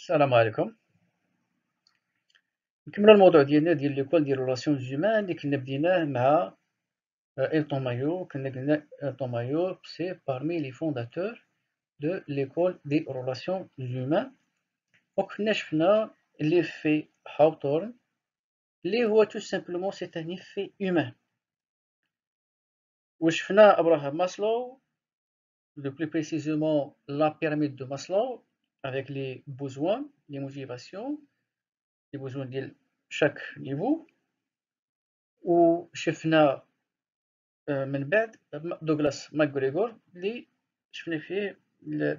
السلام عليكم. نكملوا الموضوع ديالنا ديال ليكول ديال ريلاسيون زومان اللي كنا بديناه مع إلتون مايو. كنا قلنا إلتون مايو سي بارمي لي فونداتور دو ليكول دي ريلاسيون زومان، وكنا شفنا ليفي هاوتورن اللي هو تو سامبلومون سي ان ايفي هيومان، وشفنا ابراهام ماسلو لو بلو بريسيزومون لا بيراميد دو ماسلو avec les besoins, les motivations, les besoins ديال chaque niveau. وشفنا من بعد دوغلاس ماكغريغور اللي شفنا فيه لو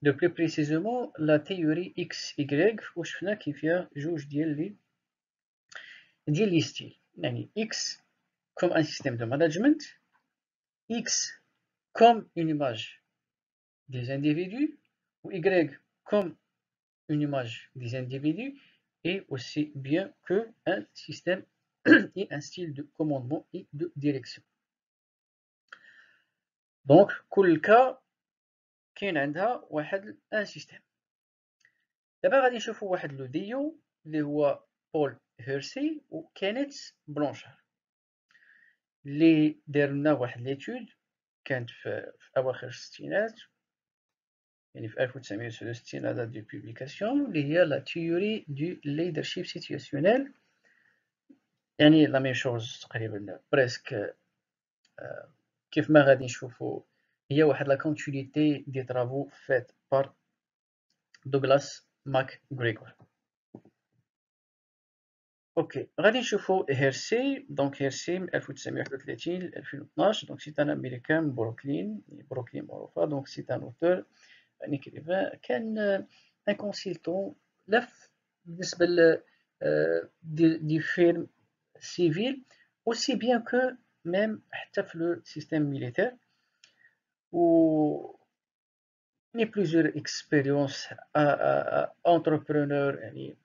بلو بريسيزومون لا تيوري اكس ايكغيك، وشفنا كيف فيها جوج ديال لي ستيل، يعني اكس كوم ان سيستيم دو ماناجمنت، اكس كوم اون ايماج des individus, ou y comme une image des individus, et aussi bien que un système et un style de commandement et de direction. دونك كل كا كاين عندها واحد ان سيستيم. دابا غادي نشوفوا واحد لو ديو اللي هو بول هيرسي وكانت بلونشار اللي دار لنا واحد ليتود كانت في اواخر الستينات، يعني في 1969 لا دات دو بوبليكاسيون، اللي هي لا تيوري دو ليدرشيب سيتواسيونيل، يعني لا ميم شوز تقريبا بريسك كيف ما غادي نشوفوا. هي واحد لا كونتينيتي دي طرافو فات بار دوغلاس ماكغريغور. اوكي، غادي نشوفوا هيرسي. دونك هيرسي من 1931 ل 2012، دونك سي ان امريكان من بروكلين معروفه. دونك سي ان اوتور، ان écrivain، كان ان كونسلتون لف بالنسبه دي فيلم سيفيل aussi bien que même حتى في لو سيستيم ميليتير، و يعني بليزيور اكسبيريونس انتربرونور. يعني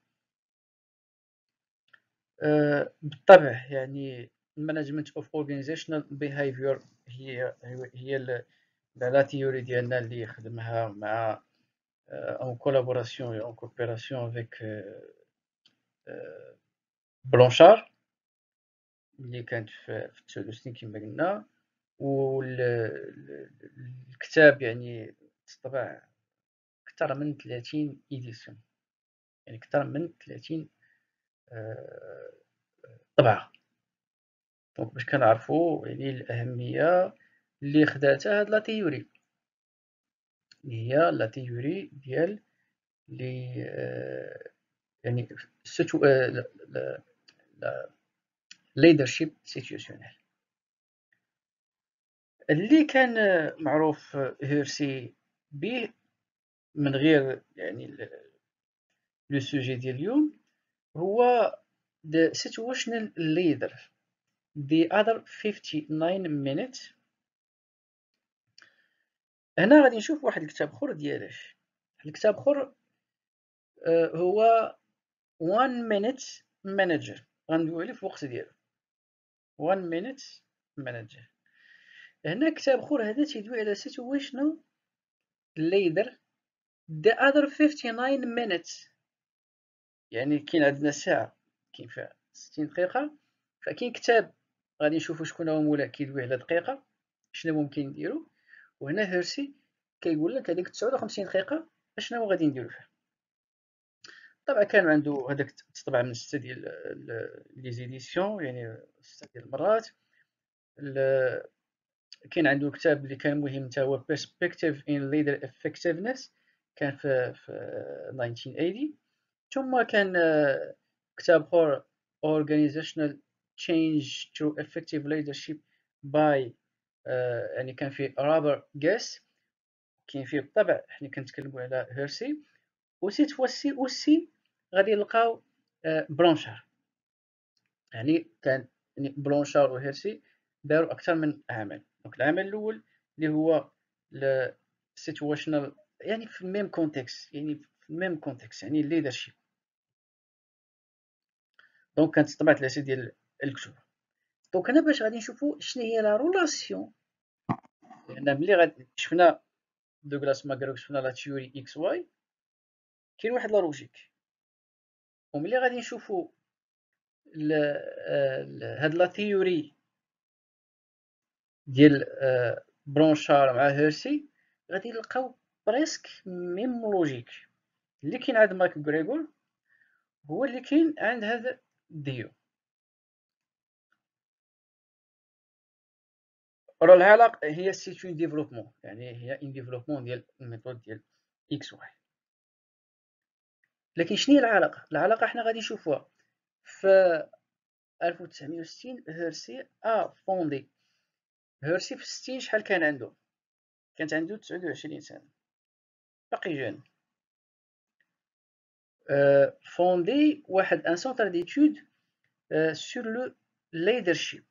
بالطبع يعني المانجمنت اوف اورغانيزيشنال بيهافيور هي لا تيوري ديالنا اللي خدمها مع en collaboration et en coopération avec بلونشار اللي كانت في الثلاثين كما قلنا. والكتاب يعني تطبع أكثر من 30 إديسيون، يعني أكثر من 30 طبعة. دونك باش كنعرفو يعني الأهمية اللي خداتها هاد لا تيوري، اللي هي لا تيوري ديال لي يعني leadership situationnel. اللي كان معروف هيرسي به من غير يعني لو سوجي ديال اليوم هو the situational leader the other 59 minutes. هنا غادي نشوف واحد الكتاب اخر ديالاش. الكتاب اخر هو 1 minute manager، غندويو عليه في الوقت ديالو 1 minute manager. هنا كتاب اخر هذا تيدوي على situational leader the other 59 minutes، يعني كاين عندنا ساعة كاين فيها 60 دقيقة، فكاين كتاب غادي نشوفوا شكون هو مولاه كيدوي على دقيقة شنو ممكن نديرو، وهنا هيرسي كيقول لك هذيك 59 دقيقة اشنو غادي نديرو فيها. طبعا كان عنده هذاك تطبع من 6 ديال لي زيديسيون، يعني 6 ديال المرات. كاين عنده كتاب اللي كان مهم حتى هو Perspective in Leader Effectiveness، كان في 1980. ثم كان كتاب اخر Organizational Change to Effective Leadership by يعني كان فيه رابر جيس. كاين فيه بالطبع حنا كنتكلموا على هيرسي، وسيت فوسي اوسي غادي نلقاو بلونشار. يعني كان بلونشار وهيرسي داروا اكثر من عمل. دونك العمل الاول اللي هو situational، يعني في الميم كونتكست، يعني في الميم كونتكست يعني ليدرشيب. دونك كانت طبعت الاساس ديال الكتب. دونك هنا باش غادي نشوفوا شنو هي لا رولاسيون، لان ملي غادي شفنا دوغلاس ماكغريغور شفنا لا تيوري اكس واي، كاين واحد لا لوجيك. وملي غادي نشوفو هاد لا ثيوري ديال برونشار مع هيرسي، غادي نلقاو بريسك ميم لوجيك. اللي كاين عند ماك غريغور هو اللي كاين عند هذا ديو. راه العلاقة هي سيت اون ديفلوبمون، يعني هي ان ديفلوبمون ديال الميثود ديال اكس واي. لكن شنو هي العلاقة؟ العلاقة حنا غادي نشوفوها في 1960. هيرسي فوندي. هيرسي في 60 شحال كان عنده؟ كانت عنده 29 سنة، باقي جون. فوندي واحد ان سونتر ديتود سور لو ليدرشيب.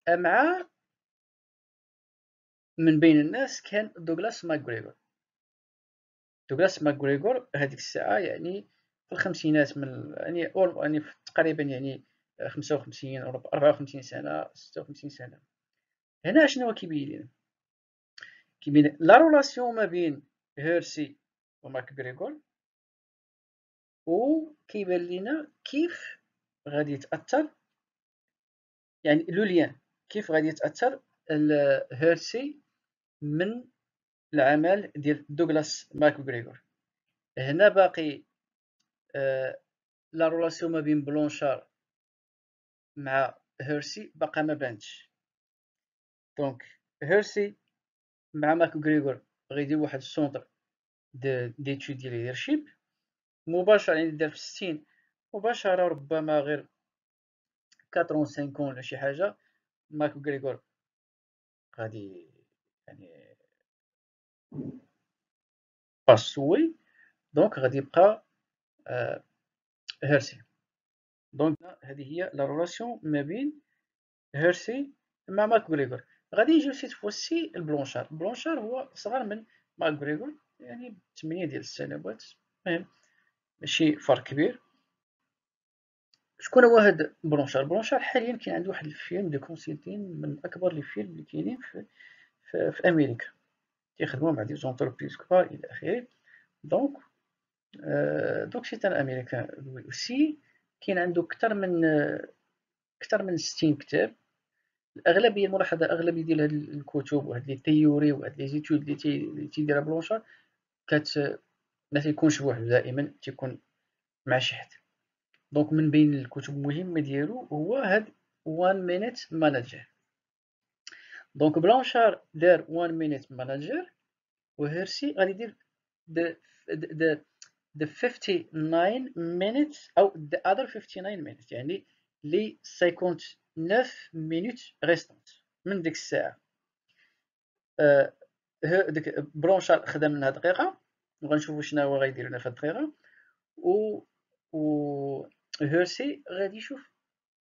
مع من بين الناس كان دوغلاس ماكغريغور. دوغلاس ماكغريغور هذيك الساعة يعني في الخمسينات، من يعني تقريبا يعني 55 أو 54 سنة 56 سنة. هنا شنو كيبين لنا؟ كيبين لا رولاسيون ما بين هيرسي وماكغريغور، وكيبان لنا كيف غادي يتأثر، يعني لو ليان كيف غادي يتأثر هيرسي من العمل ديال دوغلاس ماكغريغور. هنا باقي لا رولاسيون ما بين بلونشار مع هيرسي باقا ما بانتش. دونك هيرسي مع ماكغريغور غيديرو واحد السونتر ديتود ديال ليدرشيب مباشرة، يعني دار في 60 مباشرة، ربما غير 85 ولا شي حاجة ماكغريغور غادي يعني باسوي. دونك غادي يبقى هيرسي. دونك هذه هي لا رولاسيون ما بين هيرسي مع ماكغريغور. غادي يجيو سيت فوسي البلونشار. بلونشار هو صغر من ماكغريغور يعني 8 ديال السنوات، المهم ماشي فرق كبير. شكون هو هاد بلونشار؟ بلونشار حاليا كاين عنده واحد الفيلم دو كونسيلتين من اكبر لي فيلم اللي كاينين في امريكا، تيخدموا مع دي زونتربريز كبار الى اخره. دونك دونك سي ان امريكان اوسي. كاين عنده اكثر من 60 كتاب. الاغلبيه الملاحظه الاغلبيه ديال هاد الكتب وهاد لي تيوري وهاد لي زيتود اللي تيديرها بلونشار ما تيكونش بوحدو، دائما تيكون مع شي حد. دونك من بين الكتب المهمه ديالو هو هاد 1 مينيت مانجر. دونك بلونشار دار 1 مينيت مانجر، وهيرسي غادي يدير the 59 minutes أو the other 59 minutes، يعني لي 59 minutes ريستونت من ديك الساعة. ديك برونشار خدم منها دقيقة، وغنشوفو شناهو غيدير لنا في هاد الدقيقة، و هيرسي غادي يشوف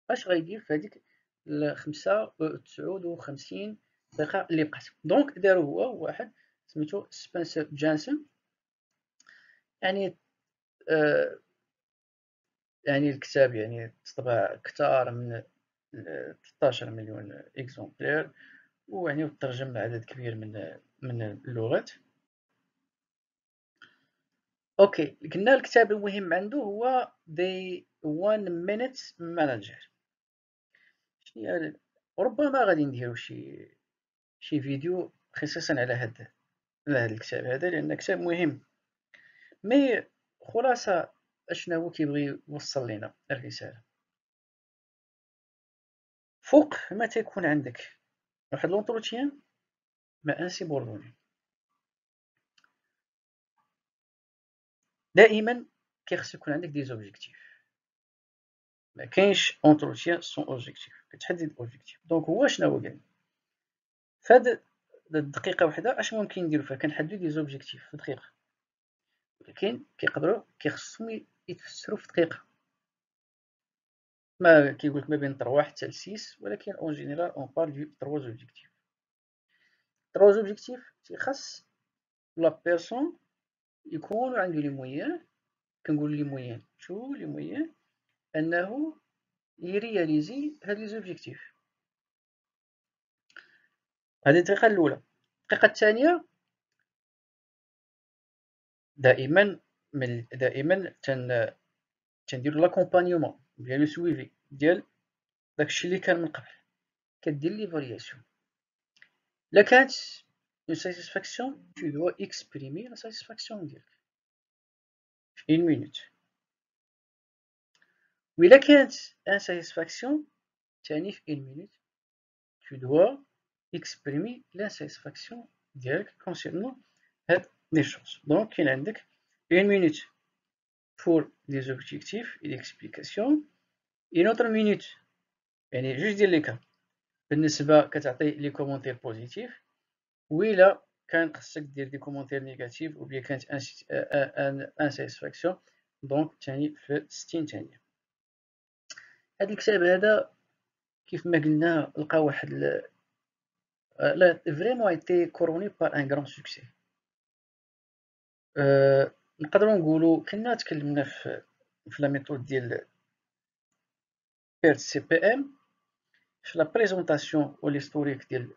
اش غيدير في هاديك 59 دقيقة اللي بقات. دونك دارو هو واحد سميتو سبنسر جانسون. يعني يعني الكتاب يعني تطبع أكثر من 13 مليون إكزومبلير، ويعني ترجم لعدد كبير من اللغات. اوكي، قلنا الكتاب المهم عنده هو The 1 Minute Manager. ربما غادي نديرو شي فيديو خصيصا على هذا الكتاب هذا، لأن كتاب مهم. مي خلاصة اشنا هو كيبغي يوصل لنا الرسالة؟ فوق ما تيكون عندك واحد لونتروتيان مع انسيبوردوني، دائما كيخص يكون عندك دي زوبجيكتيف. ما كاينش اونتروتيان سون اوبجيكتيف، كتحدد اوبجيكتيف. دونك هو شنو هو قال فهاد الدقيقه وحده اش ممكن نديرو فيها؟ كنحددو دي زوبجيكتيف في دقيقه، ولكن كيخصهم يتفسروا في دقيقه. ما كيقولك ما بين 3 حتى ل 6، ولكن اون جينيرال اون بار دو 3 زوبجيكتيف. 3 زوبجيكتيف تيخص لا بيرسون يكون عنده لي مويان. كنقول لي مويان شو لي مويان؟ انه يرياليزي هاد لي زوبجيكتيف. هذه الطريقة الأولى. الطريقة الثانية، دائما دائما تنديرو لاكومبانيومون ديال لو سويفي ديال داكشي اللي كان من قبل، كدير ليفالياسيون. إلا كانت اون ساتيسفاكسيون tu dois exprimer la satisfaction ديالك في 1 minute. وإلا كانت insatisfaction تاني في 1 minute tu dois exprimer l'insatisfaction ديالك concernant هاد لي choses. دونك كاين عندك 1 minute pour les objectifs et l'explication، une autre minute يعني جوج ديال لي كا بالنسبة كتعطي لي كومونتير بوزيتيف، وإلا كان خصك دير دي كومونتير نيجاتيف وبيان كانت انساتيسفاكسيون دونك تاني في 60 ثانية. هاد الكتاب هذا كيف ما قلنا لقى واحد لا فريمون ايتي كوروني بار ان غران سوكسي. نقدروا نقولوا كنا تكلمنا في لا ميثود ديال بيرت سي بي ام في لا بريزونطاسيون و ليستوريك ديال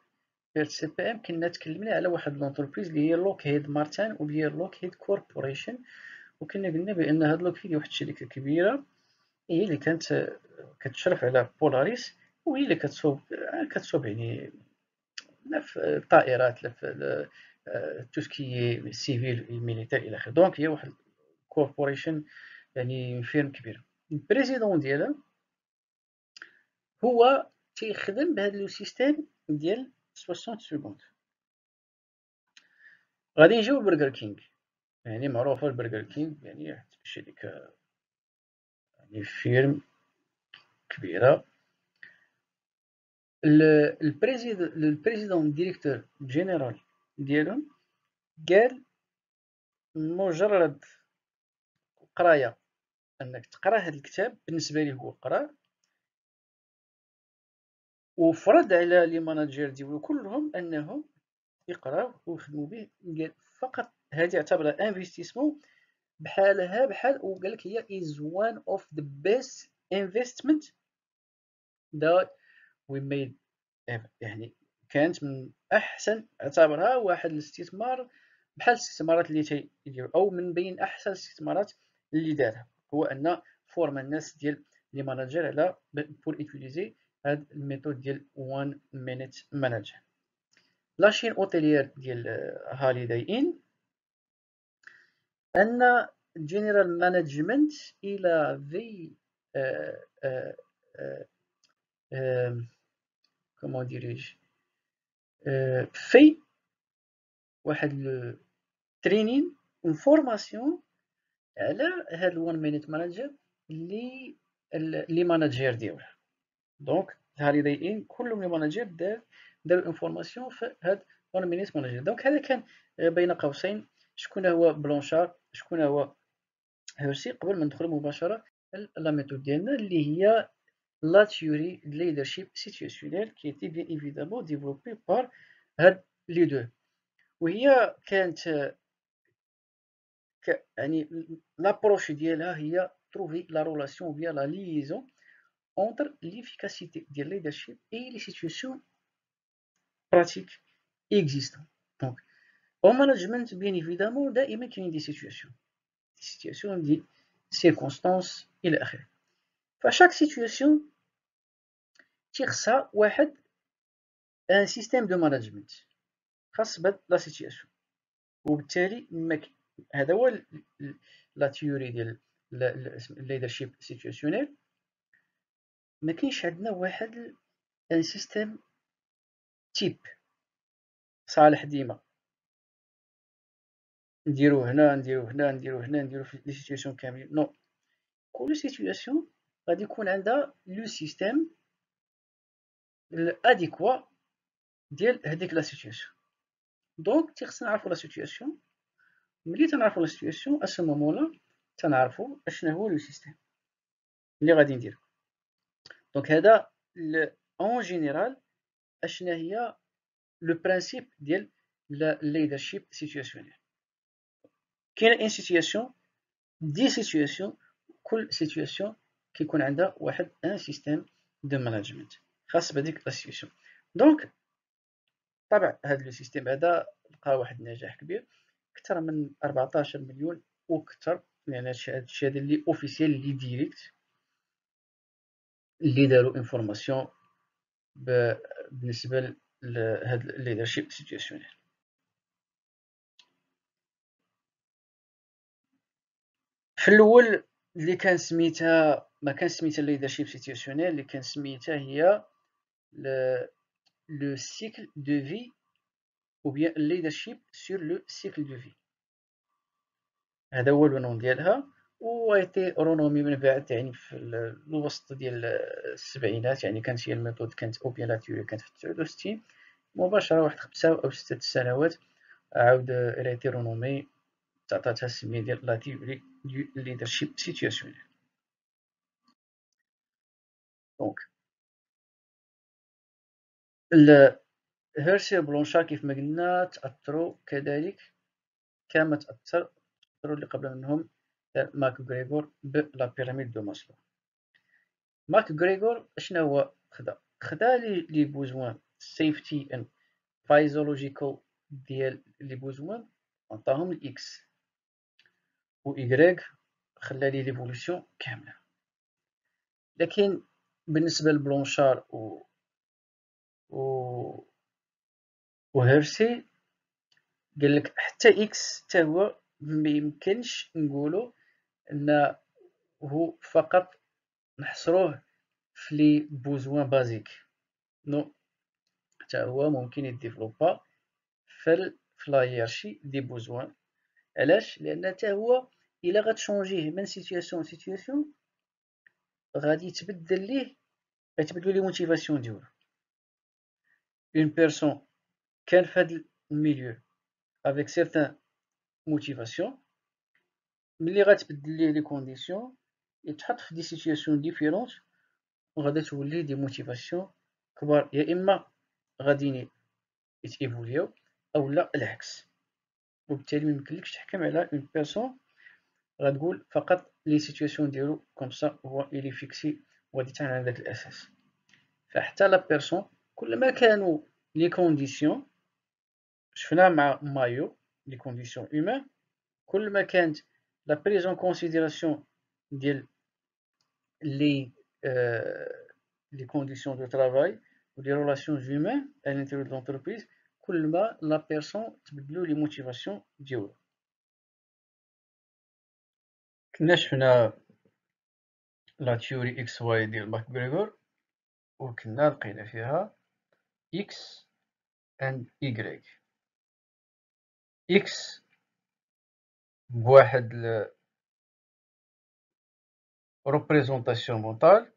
بيرت سي بي ام، كنا تكلمنا على واحد لونتربريز اللي هي لوكهيد مارتن و اللي هي لوكهيد كوربوريشن، وكنا قلنا بان هاد لوكهيد واحد الشركه كبيره هي اللي كانت كتشرف على بولاريس، وهي اللي كتصوب يعني لا في الطائرات لا في تو سكي سيفيل ميليتير الى اخره. دونك هي واحد كوربوريشن يعني فيرم كبيره. البريزيدون ديالها هو تيخدم بهذا لو سيستيم ديال 60 سكوند. غادي نجيو برجر كينغ، يعني معروفه البرجر كينغ يعني واحد الشركه يعني فيرم كبيره. البريزيدون ديريكتور جينيرال ديالهم قال مجرد قرايه انك تقرا هذا الكتاب بالنسبه ليه هو قرا، وفرض على لي ماناجير ديالو كلهم انهم يقراو ويخدموا به. قال فقط هذه يعتبرها انفستيسمون بحالها بحال، وقال لك هي is one of the best investment that we made ever. يعني كانت من احسن، اعتبرها واحد الاستثمار بحال الاستثمارات اللي تيديروا، او من بين احسن الاستثمارات اللي دارها، هو ان فورما الناس ديال لي ماناجر على بور utiliser هاد الميثود ديال 1 minute manager. لاشين اوتيليير ديال هاليداي ان ان جنرال مانجمنت الى في كومون ديريج في واحد ترينين اون فورماسيون على هاد الوان مينيت مانجر اللي ماناجير ديالها. دونك هاليداي ان كلهم لي ماناجير داروا اون فورماسيون في هاد وان مينيت مانجر. دونك هذا كان بين قوسين شكون هو بلونشار شكون هو هيرسي. قبل ما ندخل مباشره لا ميثود ديالنا اللي هي لا تيوري de leadership situationnel qui était bien évidemment développée par هاد لي دو، وهي كانت يعني لابروش ديالها هي trouver la relation ou bien la liaison entre l'efficacité ديال leadership et les situations pratiques existantes. Donc au management bien évidemment دائما كاين دي situation دي circonstances الى اخره. فشاك situation تيخصها واحد ان سيستيم دو مانجمنت خاص بهاد لا سيتياسيون، وبالتالي هذا هو لا تيوري ديال الليدرشيب سيتياسيونيل. ما كاينش عندنا واحد ان سيستيم تيب صالح ديما نديرو هنا نديرو هنا نديرو هنا نديرو في لي سيتياسيون كاملين. نو، كل سيتياسيون غادي يكون عندها لو سيستيم الاديكوا ديال هذيك لا سيتياسيون. دونك تيخصنا نعرفو لا سيتياسيون، ملي تنعرفو لا سيتياسيون اسو مومون لا تنعرفو اشنا هو لو سيستيم اللي غادي ندير. دونك هذا اون جينيرال اشنا هي لو برانسيب ديال ليدرشيب سيتوياسيونيل. كاين ان سيتوياسيون دي سيتوياسيون، كل سيتوياسيون كيكون عندها واحد ان سيستيم دو مانجمنت خاص بهذيك لا سيتوياسيون. دونك طبعا هذا لو سيستيم هذا لقى واحد النجاح كبير، اكثر من 14 مليون وكثر، يعني هادشي هذا اللي اوفيسيال اللي ديريكت اللي داروا انفورماسيون بالنسبه لهاد الليدرشيب سيتوياسيونيل. في الاول اللي كان سميتها ما كان سميتها الليدرشيب سيتوياسيونيل، اللي كان سميتها هي لو سيكل دو في ou bien leadership sur le cycle de vie. هذا هو العنوان ديالها، و ايتي رونومي من بعد يعني في الوسط ديال السبعينات، يعني كانت هي الميثود كانت او بيان لا تيوري كانت في 69 مباشرة، واحد 5 أو 6 سنوات عاود ايتي رونومي، تعطاتها السمية ديال لا تيوري دو ليدرشيب سيتوياسيونيل. دونك هيرسي وبلونشار كيف ما قلنا تأثروا كذلك كما تأثروا اللي قبل منهم ماك غريغور بلا بيراميد دو ماسلو. ماك غريغور شنو هو خدا لي بوزوان سيفتي اند فايزولوجيكال ديال لي بوزوان عطاهم الاكس، و ايغريك خلى لي ليفولوسيون كامله. لكن بالنسبه لبلونشار و هيرسي قال لك حتى اكس حتى هو ما يمكنش نقولوا انه فقط نحصروه في لي بوزوان بازيك، نو حتى هو ممكن يديفلوبا في لا هيرارشي دي بوزوان. علاش؟ لان حتى هو الا غتشونجيه من سيتوياسيون لسيتوياسيون غادي يتبدل ليه، غيتبدلوا لي موتيفاسيون ديالو. اون بيرسون كان في هذا الميليو افيك سيغتان موتيفاسيون، ملي غتبدل ليه لي كونديسيون يتحط في دي سيتوياسيون ديفيرونت وغادي تولي دي موتيفاسيون كبار، يا اما غادي يتيفوليو او لا العكس. وبالتالي ميمكنلكش تحكم على اون بيرسون غتقول فقط لي سيتوياسيون ديالو كوم سا هو الي فيكسي وغادي تعمل على داك الاساس. فحتى لا بيرسون كل ما كانوا لي كونديسيون، شفنا مع مايو لي كونديسيون هيومان، كل ما كانت لا بريز كونسيديراسيون ديال لي لي كونديسيون دو ترافاي و لي ريلاسيون هيومان à l'intérieur de l'entreprise، كل ما لا بيرسون تبدلو لي موتيفاسيون ديالو. كنا شفنا لا تيوري اكس واي ديال ماك غريغور، وكنا لقينا فيها اكس اند ايغريك. اكس بواحد représentation mentale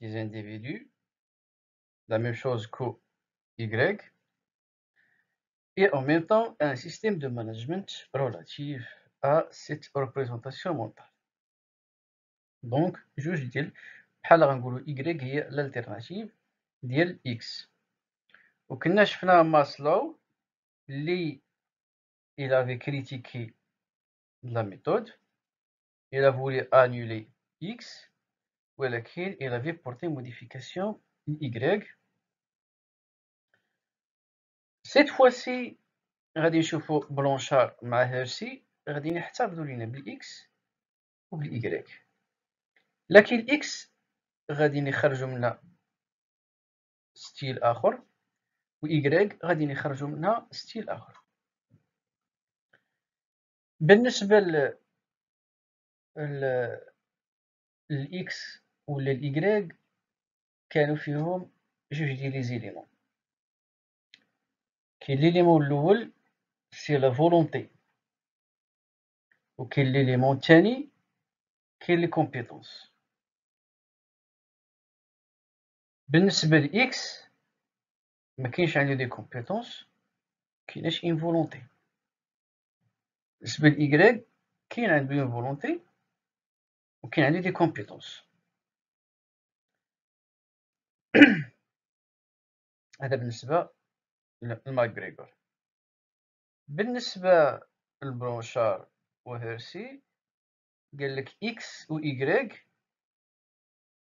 des individus, la même chose que Y, et en même temps un système de management relatif à cette représentation mentale. Donc, جوج ديال بحال غنقولو Y هي l'alternative ديال X. وكنا شفنا ماسلو اللي il avait critiqué la méthode, il a voulu annuler X, ولكن il avait porté modification Y. Cette fois-ci غادي نشوفو بلونشار مع هيرسي غادي يحتفظوا لينا بالاكس وبالايكغيك، لكن الاكس غادي نخرجوا منها ستيل اخر، وايكغيك غادي نخرجوا منها ستيل اخر. بالنسبه الاكس ولا الايكغيك كانوا فيهم جوج ديال لي زيليمون. كاين ليليمون الاول سي لا فولونتي، وكاين ليليمون الثاني كاين لي كومبيتونس. بالنسبه لاكس ما كاينش عنده دي كومبيتونس، كايناش اون فولونتي. بالنسبه ل كاين عنده اون فولونتي وكاين عنده دي كومبيتونس. هذا بالنسبه لماكغريغور. بالنسبه لبلونشار وهيرسي قال لك اكس و ايكغيك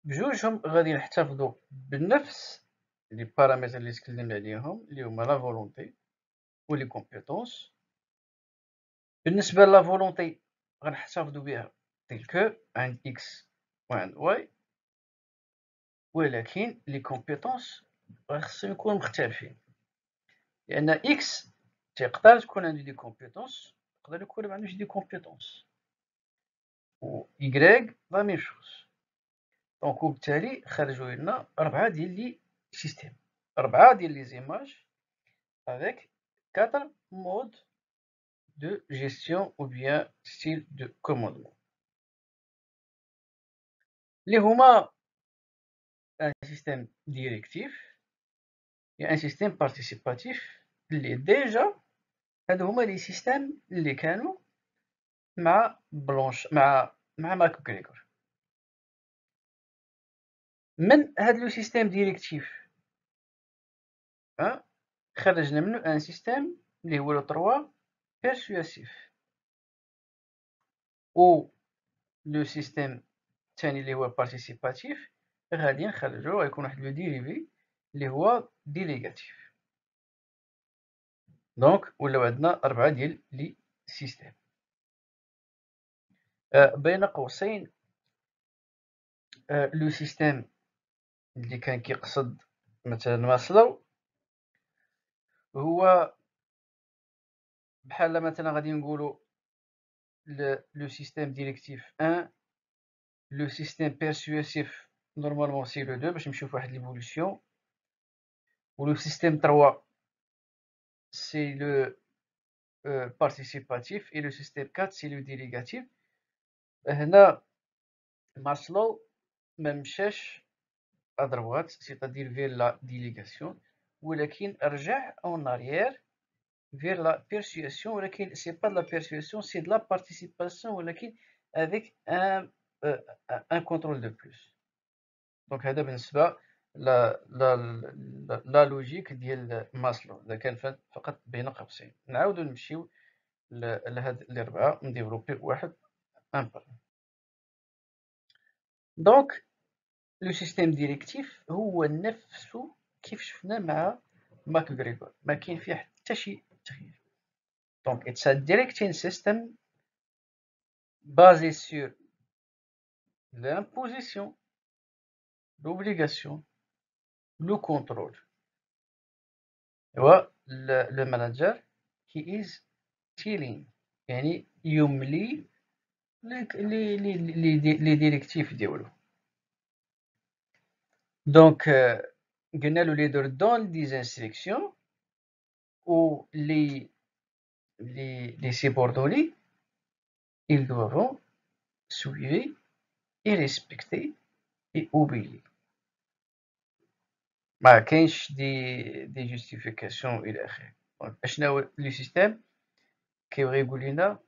بجوجهم غادي نحتفظوا بنفس لي بارامتر اللي تكلمنا عليهم اللي هما لا فولونتي و لي كومبيتونس. بالنسبه لا فولونتي غنحتفظوا بها تلك عند x وعند y، ولكن لي كومبيتونس خصهم يكونوا مختلفين، لأن x تقدر تكون عنده دي كومبيتونس، يقدر يكون ما عندوش دي كومبيتونس، و y لا ميم شوز. دونك وبالتالي خرجوا لنا 4 ديال لي سيستيم، 4 ديال لي زيماج avec 4 modes de gestion ou bien style de commandement اللي هما un système directif et un système participatif اللي ديجا هادو هما لي سيستيم اللي كانوا مع بلونش مع ماكغريغور. من هاد لو سيستيم ديريكتيف خرجنا منه ان سيستيم اللي هو لو 3 بيرسواسيف، و لو سيستيم الثاني اللي هو بارتيسيباتيف غادي نخرجو غيكون واحد لو ديريفي اللي هو ديليغاتيف. دونك ولاو عندنا 4 ديال لي سيستيم. بين قوسين لو سيستيم اللي كان كيقصد مثلا ماسلو هو بحال مثلا غادي نقولو لو سيستيم ديريكتيف 1، لو سيستيم بيرسواسيف نورمالمون سي لو 2 باش نمشيو فواحد ليفولوسيون، و لو سيستيم 3 سي لو participatif et le système 4 c'est le délégatif. هنا ماسلو ما مشاش à droite c'est-à-dire vers la délégation، ولكن رجع en arrière vers la persuasion، ولكن c'est pas de la persuasion c'est de la participation ولكن avec un contrôle de plus. donc هذا بالنسبة لا لوجيك ديال ماسلو إذا كان فقط بين قوسين. نعاودو نمشيو لهاد الأربعة نديفلوبي واحد ان بار. دونك لو سيستيم ديريكتيف هو نفسه كيف شفنا مع ماكغريغور، ما كاين فيه حتى شي تغيير. دونك اتس ا ديريكتين سيستم بازي سور l'imposition, l'obligation, le contrôle. هو le manager he is telling يعني يملي لي ديريكتيف ديالو. دونك قلنا له لي دون دي انستركسيون و لي subordonnés ils doivent suivre et respecter et obéir. ما كاينش دي جوستيفيكاسيون الى اخره. اشنا هو لو سيستيم كيبغي يقول لنا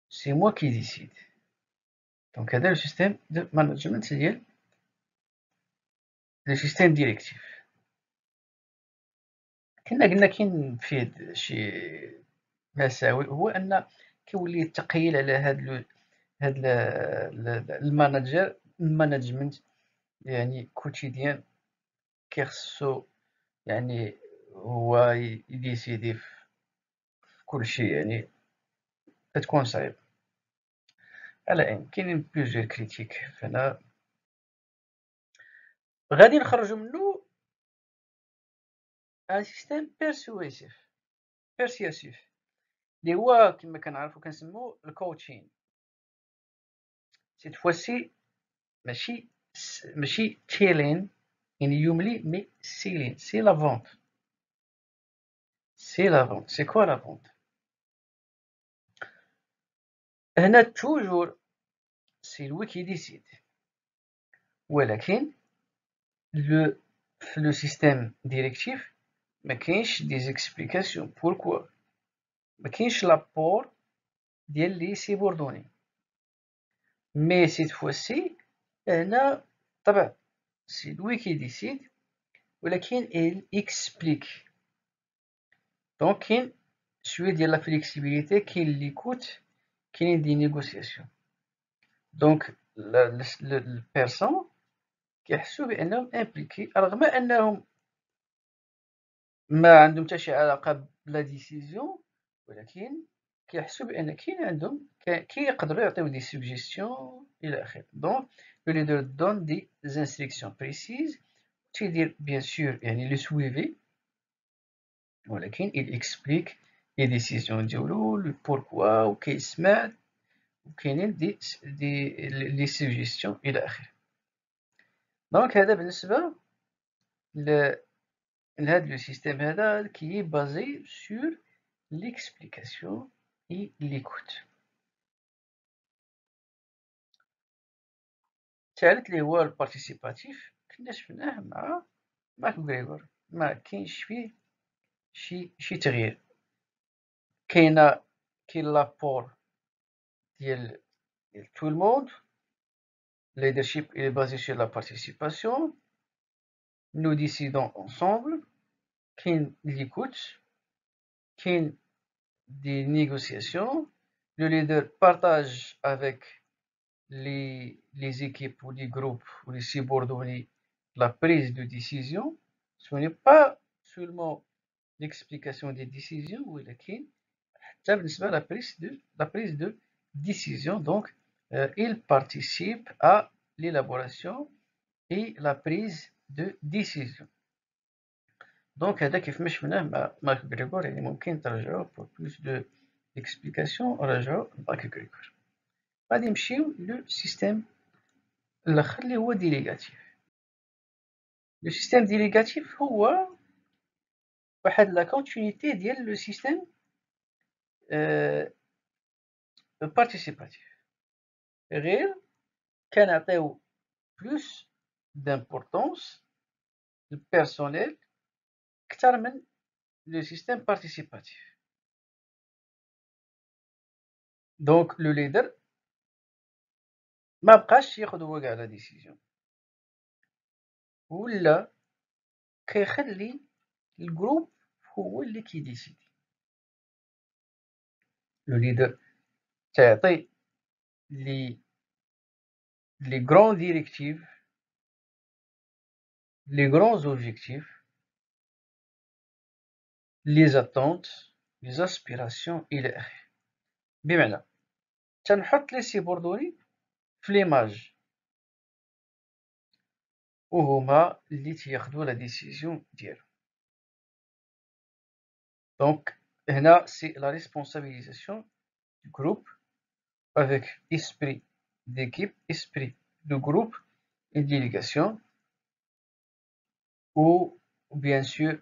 سي موا كي ديسيد. دونك هذا لو سيستيم دو مانجمنت ديال لو سيستيم ديريكتيف. قلنا كاين فيه شي مساوئ، هو ان كيولي التقييل على هاد المانجمنت يعني كوتيديان كيخصو يعني هو يديسيدي في كلشي، يعني كتكون صعيب. على ان كاينين بليزيور كريتيك فهنا غادي نخرجو منو ان سيستيم بيرسواسيف اللي هو كما كنعرفو كنسموه الكوتشين. سيت فواسي ماشي تيلين يعني يملي مي سيلين، سي لا فونت. سي كوا لا فونت؟ هنا توجور سي لوي كي ديسيد، ولكن في لو سيستيم ديريكتيف ما كاينش دي زيكسبليكاسيون بوركوا، ما كاينش لابور ديال لي سيبوردوني. مي سيت فواسي هنا طبعا سي لوي كي ديسيد ولكن il explique. دونك كاين شويه ديال لا فليكسيبيليتي، كاين ليكوت، كاينين دي نيغوسياسيون. دونك البيرسون كيحسوا بانهم امبليكي رغم انهم ما عندهم حتى شي علاقه بلا ديسيزيون، ولكن كيحسوا بان كاين عندهم كيقدروا يعطيو دي سوجيستيون الى اخره. دونك لو ليدر دون دي انستركسيون بريسيز، تيدير بيان سور يعني لو سويفي، ولكن il explique les décisions ديالو لو بوركوا وكيسمع وكاينين لي سوجيستيون الى اخره. دونك هذا بالنسبه لهذا لو سيستيم هذا كي بازي سور l'explication et l'écoute. الثالث اللي هو البارتيسيباتيف كنا شفناه مع ماكغريغور، ما كاينش فيه شي تغيير. كاين لابور ديال tout le monde. Leadership est basé sur la participation. Nous décidons ensemble. Qu'il l'écoute. Qu'il des négociations. Le leader partage avec les équipes ou les groupes ou les subordonnés la prise de décision. Ce n'est pas seulement l'explication des décisions, mais la prise de décision. Donc, il participe à l'élaboration et la prise de décision. Donc, هذا كيف ما شفناه مع ماكغريغور، يعني ممكن ترجعوا pour plus de explication رجعوا ماكغريغور. غادي نمشيو لو سيستيم الاخر اللي هو ديليغاتيف. لو سيستيم ديليغاتيف هو واحد لا كونتينيتي ديال لو سيستيم بارتيسيباتيف، غير كنعطيو بلوس دامبورطونس للبيرسونيل كتر من لو سيستيم بارتيسيباتيف. دونك لو ليدر ما بقاش ياخد هو كاع لا ديسيزيون، ولا كيخلي الجروب هو اللي كيديسيدي. لو ليدر تعطي les grandes directives, les grands objectifs, les attentes, les aspirations إلى آخره. بمعنى تنحط لي سيبوردوني في ليماج وهما اللي تياخدو لا ديسيزيون ديالو. دونك هنا سي لا ريسبونسابيليزاسيون du groupe avec esprit d'équipe, esprit de groupe et délégation, ou bien sûr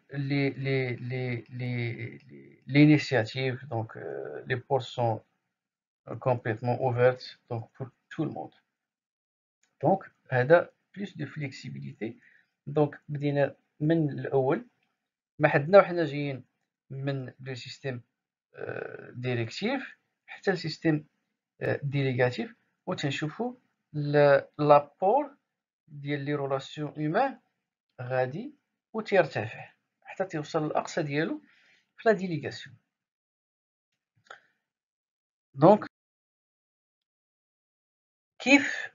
l'initiative, donc les portes sont complètement ouvertes donc pour tout le monde. Donc هذا plus de flexibilité. donc بدينا من الاول، ما حدنا وحنا جايين من لو سيستيم ديريكتيف حتى السيستيم ديليغاتيف، وتنشوفوا لابور ديال لي رولاسيون هيومان غادي وتيرتفع حتى تيوصل للاقصى ديالو في لا ديليغاسيون. دونك كيف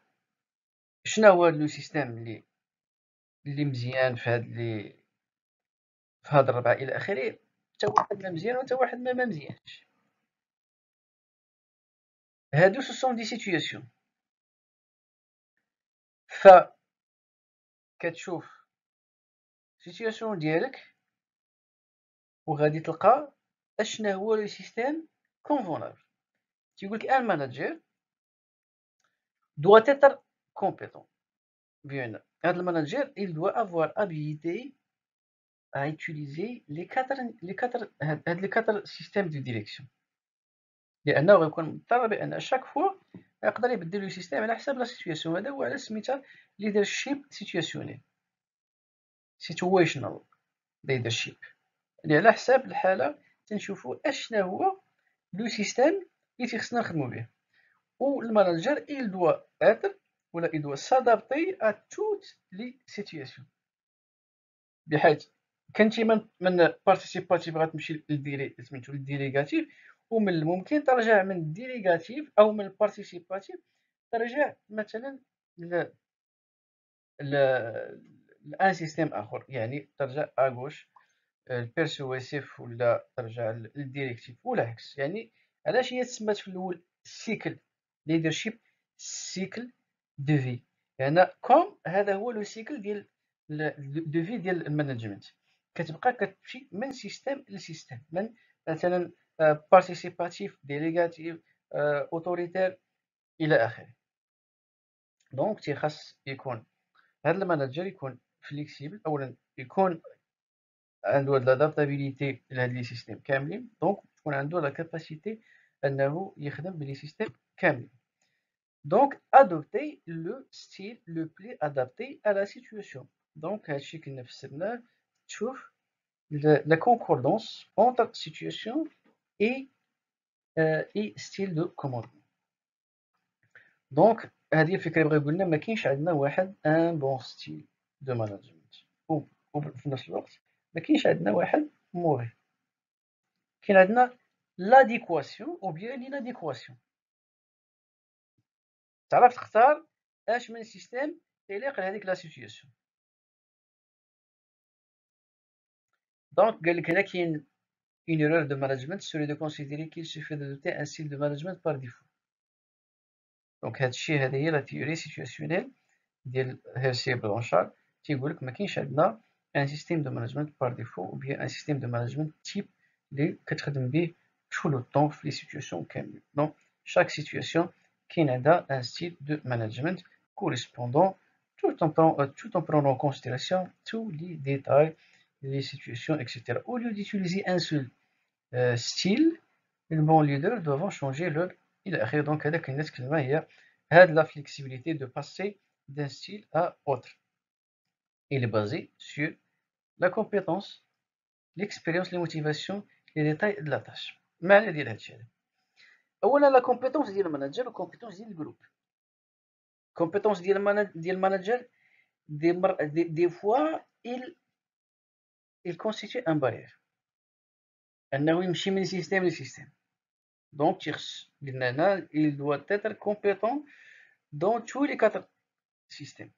شنو هو لو سيستيم اللي مزيان في هاد الربعه الى اخره؟ حتى واحد ما مزيان وحتى واحد ما مزيانش. هادو سو دي سيتوياسيون. ف كتشوف سيتوياسيون ديالك وغادي تلقى اشنا هو لو سيستيم كونفونابل. تيقولك ان ماناجر doit être compétent. Bien, هذا الماناجر il doit avoir habilité à utiliser les quatre systèmes de direction، لانه غيكون مضطر بان شاك فوا يقدر يبدل لو سيستيم على حساب لا سيتوياسيون. هذا هو على سميتها ليدرشيب سيتوياسيونيل، سيتويشنال ليدرشيب، اللي على حساب الحاله تنشوفوا اشنا هو لو سيستيم اللي تيخصنا نخدموا به. والماناجر il doit être ولا il doit s'adapter à toutes les situations، بحيث كنتي من بارتيسيباتيف غتمشي سميتو للديليغاتيف، ومن الممكن ترجع من الديليغاتيف او من البارتيسيباتيف ترجع مثلا لان سيستيم اخر، يعني ترجع اغوش البيرسواسيف ولا ترجع للديريكتيف ولا العكس. يعني علاش هي تسمات في الاول سيكل ليدرشيب سيكل دو في، لان كوم هذا هو لو سيكل ديال دو في ديال المانجمنت، كتبقى كتمشي من سيستيم لسيستيم، من مثلا بارتيسيباتيف ديليغاتيف اوتوريتير الى اخره. دونك تيخاص يكون هذا المانجر يكون فليكسيبل، اولا يكون عنده هاد لادابتابيليتي لهاد لي سيستيم كاملين، دونك تكون عنده لا كاباسيتي انه يخدم بلي سيستيم كاملين. دونك ادوبتي لو ستيل لو بلي ادابتي à la situation. دونك هادشي كنا فسرناه، تشوف la concordance entre situation et style de commandement. دونك هذه الفكره بغا يقول لنا ما كاينش عندنا واحد ان بون ستيل دو مانجمنت، وفي نفس الوقت ما كاينش عندنا واحد موغي، كاين عندنا لاديكواسيون او بيان ليناديكواسيون. تعرف تختار اش من سيستيم يليق لهذيك لا سيتوياسيون. دونك قال لك هنا كاين une erreur de management serait de considérer qu'il suffit d'adopter un style de management par défaut. دونك هادشي هذه هي لا تيوري سيتوياسيونيل ديال هيرسي بلانشار، تيقول لك ما كاينش عندنا ان سيستيم دو مانجمنت بار ديفو او بيان ان سيستيم دو مانجمنت تيب اللي كتخدم به طول لو طون في لي سيتوياسيون كاملين. دونك chaque situation كاين عندها ان ستيل دو مانجمنت correspondant tout en prenant en considération tous les détails les situations etc. Au lieu d'utiliser un seul style, les bons leaders doivent changer leur إلى آخره. دونك هذا كاين كلمة هي هاد لا flexibilité de passer d'un style à autre. Il est basé sur la compétence, l'expérience, les motivations, les détails de la tâche. معنى ديال هادشي هذا، أولا لا كومبيتونس ديال المانجر وكومبيتونس ديال الجروب. كومبيتونس ديال المانجر دي فوا il constitue un barrière أنه يمشي من سيستيم لسيستيم. دونك تيخص قلنا هنا il doit être compétent dans tous les 4 systèmes.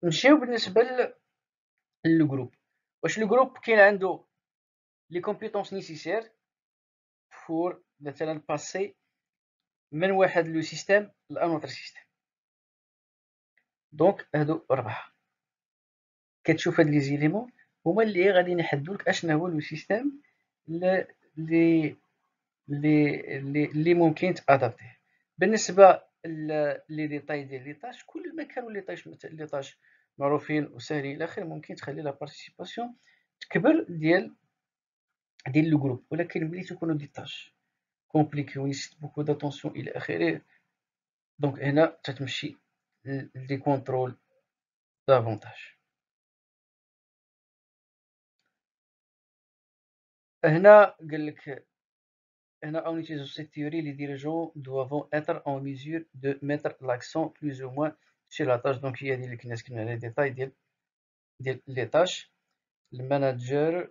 نمشيو بالنسبة للجروب. واش الجروب كاين عنده لي كومبيتونس نيسيسير فور مثلا باسي من واحد لو سيستيم لان اوتر سيستيم. دونك هادو 4 كتشوف هاد لي زيليمون هما اللي غادي نحددولك اشنا هو لو سيستيم اللي اللي ممكن تادابتيه. بالنسبه لي ديتاي ديال لي طاش، كل ما كانوا لي طاش معروفين وسهلين الى اخره ممكن تخلي لا بارتيسيباسيون تكبر ديال لو جروب، ولكن ملي تكونوا دي طاش كومبليكي ونيسيت بوكو داتونسيون الى اخره، دونك هنا تتمشي لي كونترول دافونتاج. هنا قال لك هنا en utilisant cette théorie les dirigeants doivent être en mesure de mettre l'accent plus ou moins sur la tâche. donc هي اللي كنا سكننا لي ديتاي ديال لي طاش. الماناجر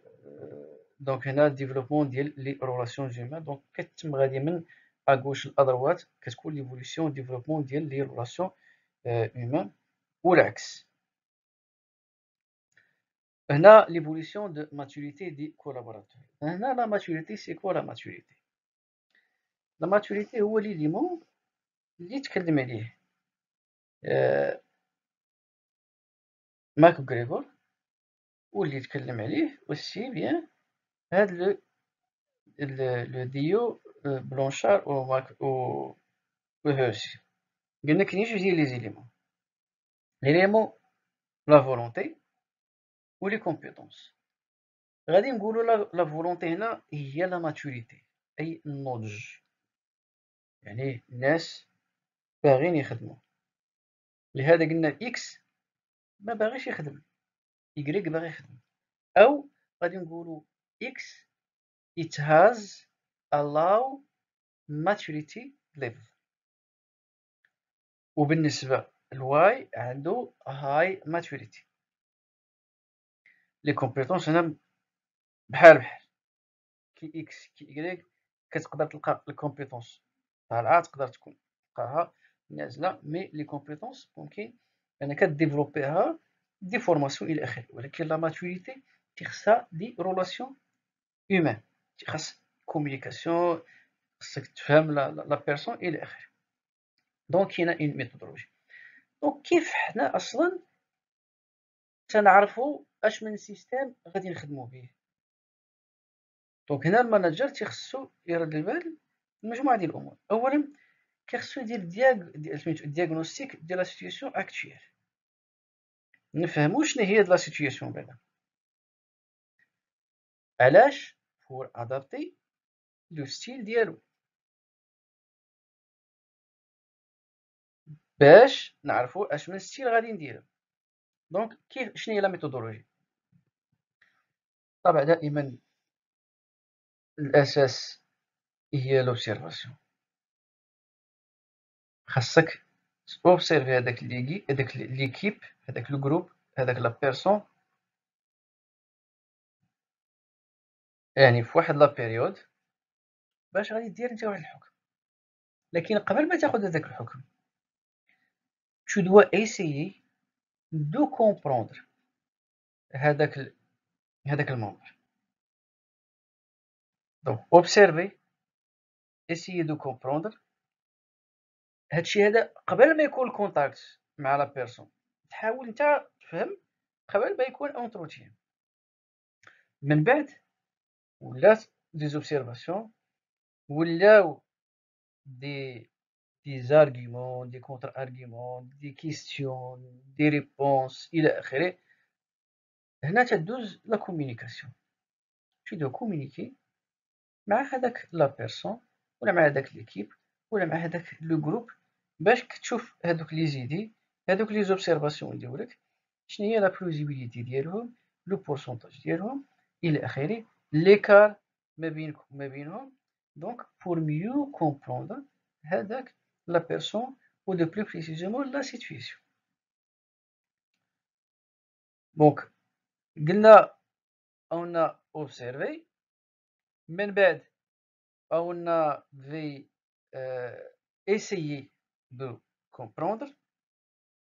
دونك هنا ديفلوبمون ديال لي ريلاسيون هيومان، دونك كتم غادي من اغوش لادروات كتكون ليفوليسيون ديفلوبمون ديال لي ريلاسيون هيومان والعكس. هنا ليفوليسيون دو ماتوريتي دي كولابوراتور. هنا لا ماتوريتي سي كوا لا ماتوريتي؟ لا ماتوريتي هو ليليمون اللي تكلم عليه ماك غريغور واللي تكلم عليه aussi بيان هاد لو ديو بلونشار و ماك و هيرسي. قلنا كاينين جوج ديال لي زيليمون لا فولونتي و لي كومبيتونس. غادي نقولوا لا فولونتي هنا هي لا ماتوريتي، اي النضج، يعني الناس باغيين يخدموا. لهذا قلنا اكس ما باغيش يخدم، يكريك باغي يخدم. او غادي نقولوا اكس it has a low maturity level، وبالنسبة لواي عنده high maturity. لي كومبيتونس هنا بحال كي اكس كي إيكغيك، كتقدر تلقى الكومبيتونس طالعة، تقدر تكون تلقاها نازلة، مي لي كومبيتونس ممكن انك ديفلوبيها دي فورماسيون الى اخره. ولكن لا ماتوريتي تيخصها دي ريلاسيون هيومان، تيخص كومونيكاسيون، خصك تفهم لا بيرسون الى اخره. دونك كاينه اون ميثودولوجي. دونك كيف حنا اصلا تنعرفوا اش من سيستيم غادي نخدموا به؟ دونك هنا الماناجر تيخصو يرد البال مجموعه ديال الامور. اولا كيخصو يدير سميتو دياغنوستيك ديال لا سيتوياسيون اكطويل، نفهمو شنو هي هاد لا سيتوياسيون بعدا، علاش فور ادابتي لو ستيل ديالو، باش نعرفوا اش من ستيل غادي نديرو. دونك كيف شنو هي لا ميثودولوجي؟ طبعا دائما الاساس هي لوبسيرفاسيون، خاصك اوبسيرفي هذاك ليكيب، هذاك لو جروب، هذاك لا بيرسون، يعني في واحد لا بيريود باش غادي دير انت واحد الحكم. لكن قبل ما تاخذ هذاك الحكم tu dois essayer de comprendre هذاك الموضوع. دونك observer essayer de comprendre هادشي هذا قبل ما يكون الكونتاكت مع لا بيرسون. تحاول انت تفهم قبل ما يكون اونتروتيان. من بعد ولات دي زوبسيرفاسيون، ولاو دي زارغيومون، دي كونتر ارغيومون، دي كيستيون، دي ريبونس الى اخره. هنا تدوز لا كومونيكاسيون، tu dois communiquer مع هذاك لا بيرسون ولا مع هذاك ليكيب ولا مع هذاك لو جروب، باش تشوف هذوك لي زيدي، هذوك لي زوبسيرفاسيون ديالك شنو هي لا بلوزيبيليتي ديالهم، لو بورسونتاج ديالهم الى اخره، ليكار ما بينك وما بينهم. دونك بور ميو كومبروندر هذاك لا بيرسون و دو بلو بريسيزومون لا سيتوياسيون. دونك قلنا on a observé، من بعد on avait essayé de comprendre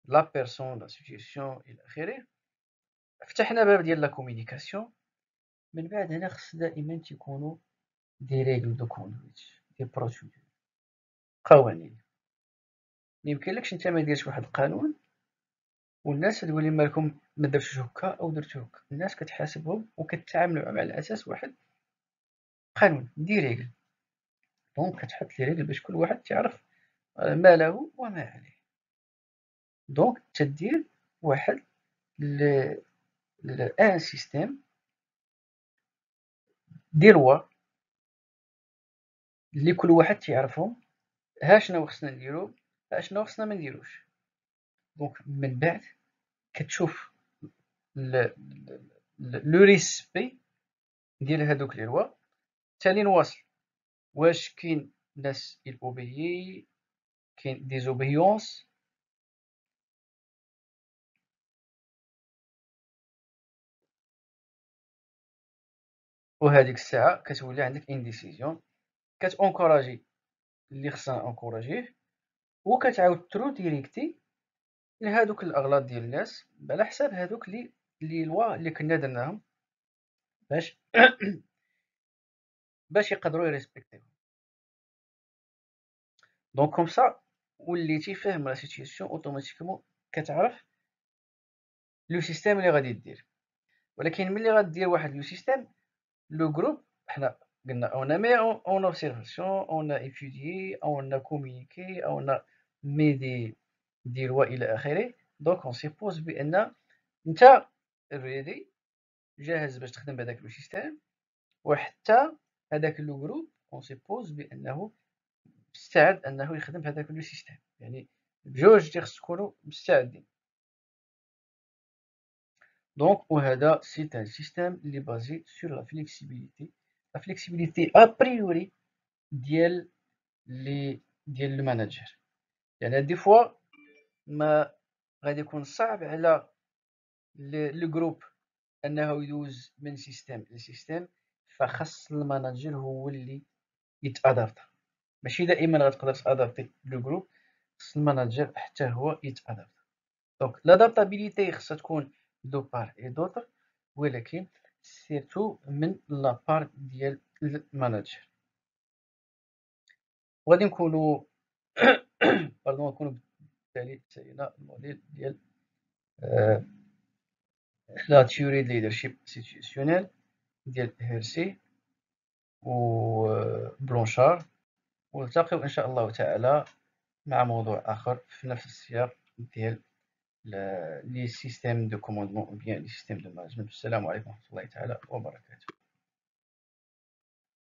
la personne, la situation الى اخره. فتحنا باب ديال لا كومونيكاسيون. من بعد هنا خص دائما تيكونوا دي ريغل دو كوندويت، دي بروسيدور، قوانين. ميمكنلكش نتا ما ديرش واحد القانون والناس تقول لي مالكم ما درتوش هكا او درتو هكا. الناس كتحاسبهم وكتعاملوا على اساس واحد قانون، دي ريغل. دونك كتحط لي ريغل باش كل واحد تعرف ما له وما عليه. دونك تدير واحد ان سيستيم دي لوا اللي كل واحد تيعرفهم، ها شنو خصنا نديرو، ها شنو خصنا ما نديروش. دونك من بعد كتشوف لو ريسبي ديال هادوك لي لوا، تالي نواصل واش كاين ناس يلوبيي، كاين ديزوبيونس. وهاديك الساعه كتولي عندك ان ديسيزيون، كتونكوراجي اللي خصنا انكوراجيه، وكتعاود ترو ديريكتي لهادوك الاغلاط ديال الناس على حساب هادوك لي لوا اللي كنا درناهم باش باش يقدروا يريسبكتيو. دونك كوم سا وليتي فاهم لا سيتوياسيون، اوتوماتيكمون كتعرف لو سيستيم اللي غادي دير. ولكن ملي غدير واحد لو سيستيم، لو جروب حنا قلنا اون مي اون اوبسيرفاسيون، اون ايتوديي، اون كومونيكي، اون مي دي لوا الى اخره. دونك اون سيبوز بان انت ريدي جاهز باش تخدم بهذاك لو سيستيم، وحتى هذاك لو جروب اون سيبوز بانه مستعد انه يخدم بهذاك لو سيستيم. يعني بجوج خص تكونوا مستعدين. دونك وهذا سي ان سيستيم اللي بازي سور لا فليكسيبيليتي، لا فليكسيبيليتي ابريوري ديال ديال الماناجر. يعني دي فوا ما غادي يكون صعب على لو جروب انه يدوز من سيستيم لسيستيم، فخص الماناجر هو اللي يتادابتا. ماشي دائما غتقدر تادابتي لو جروب، خص الماناجر حتى هو يتادابتا. دونك لادابتابيليتي خصها تكون دو بار اي دوطر، ولكن سيرتو من لا بار ديال المانجر. وغادي نكونو نكونو بالتالي سالينا الموديل ديال لا تيوري د ليدرشيب انستيتيوسيونيل ديال هيرسي و بلونشار، ونلتقيو إن شاء الله تعالى مع موضوع آخر في نفس السياق ديال لي سيستيم دو كوموندمون أو بيان لي سيستيم دو مانجمنت. السلام عليكم ورحمة الله تعالى وبركاته.